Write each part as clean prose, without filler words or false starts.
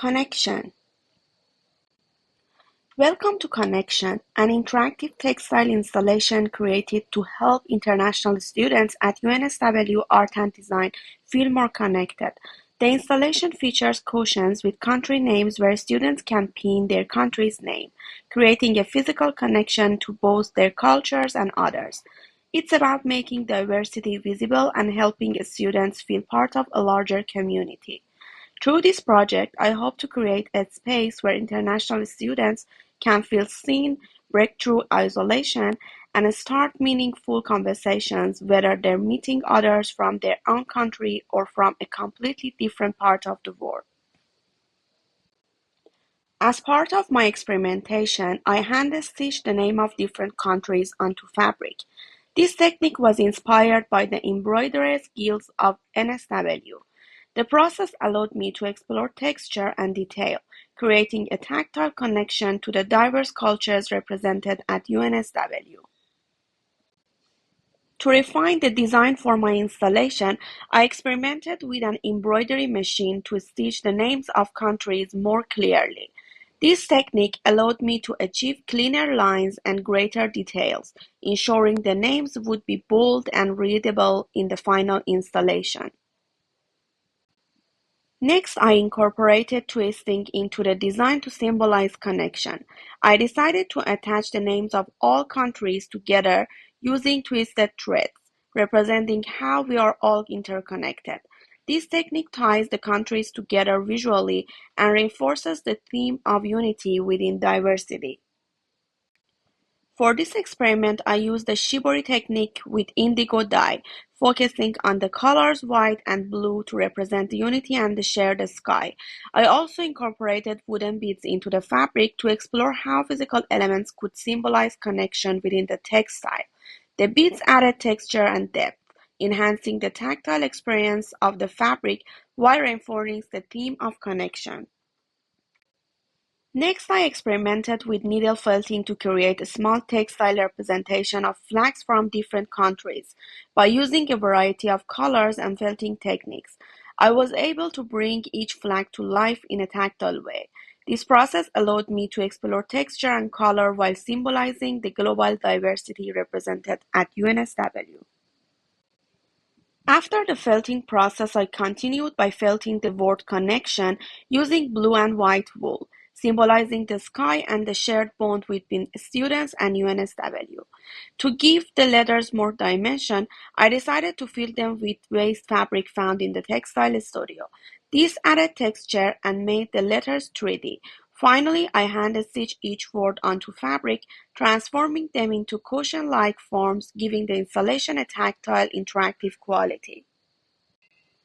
Connection. Welcome to Connection, an interactive textile installation created to help international students at UNSW Art and Design feel more connected. The installation features cushions with country names where students can pin their country's name, creating a physical connection to both their cultures and others. It's about making diversity visible and helping students feel part of a larger community. Through this project, I hope to create a space where international students can feel seen, break through isolation, and start meaningful conversations, whether they're meeting others from their own country or from a completely different part of the world. As part of my experimentation, I hand-stitched the name of different countries onto fabric. This technique was inspired by the Embroiderers Guild of NSW. The process allowed me to explore texture and detail, creating a tactile connection to the diverse cultures represented at UNSW. To refine the design for my installation, I experimented with an embroidery machine to stitch the names of countries more clearly. This technique allowed me to achieve cleaner lines and greater details, ensuring the names would be bold and readable in the final installation. Next, I incorporated twisting into the design to symbolize connection. I decided to attach the names of all countries together using twisted threads, representing how we are all interconnected. This technique ties the countries together visually and reinforces the theme of unity within diversity. For this experiment, I used the shibori technique with indigo dye, focusing on the colors white and blue to represent unity and the shared sky. I also incorporated wooden beads into the fabric to explore how physical elements could symbolize connection within the textile. The beads added texture and depth, enhancing the tactile experience of the fabric while reinforcing the theme of connection. Next, I experimented with needle felting to create a small textile representation of flags from different countries. By using a variety of colors and felting techniques, I was able to bring each flag to life in a tactile way. This process allowed me to explore texture and color while symbolizing the global diversity represented at UNSW. After the felting process, I continued by felting the word connection using blue and white wool, symbolizing the sky and the shared bond between students and UNSW. To give the letters more dimension, I decided to fill them with waste fabric found in the textile studio. This added texture and made the letters 3D. Finally, I hand-stitched each word onto fabric, transforming them into cushion-like forms, giving the installation a tactile, interactive quality.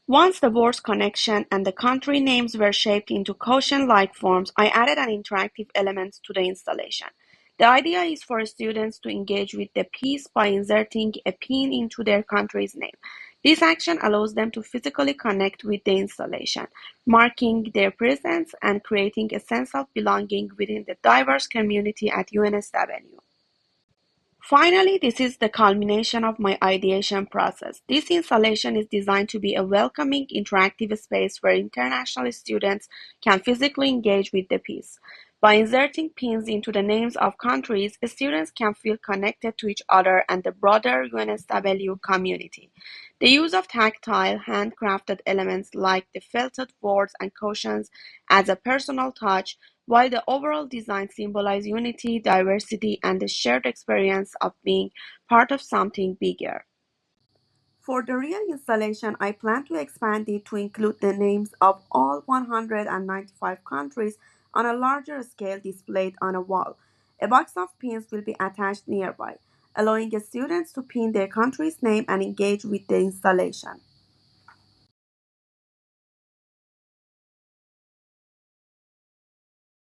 Once the words connection and the country names were shaped into cushion-like forms, I added an interactive element to the installation. The idea is for students to engage with the piece by inserting a pin into their country's name. This action allows them to physically connect with the installation, marking their presence and creating a sense of belonging within the diverse community at UNSW. Finally, this is the culmination of my ideation process. This installation is designed to be a welcoming, interactive space where international students can physically engage with the piece. By inserting pins into the names of countries, students can feel connected to each other and the broader UNSW community. The use of tactile, handcrafted elements like the felted words and cushions adds a personal touch, while the overall design symbolizes unity, diversity, and the shared experience of being part of something bigger. For the real installation, I plan to expand it to include the names of all 195 countries on a larger scale displayed on a wall. A box of pins will be attached nearby, allowing students to pin their country's name and engage with the installation.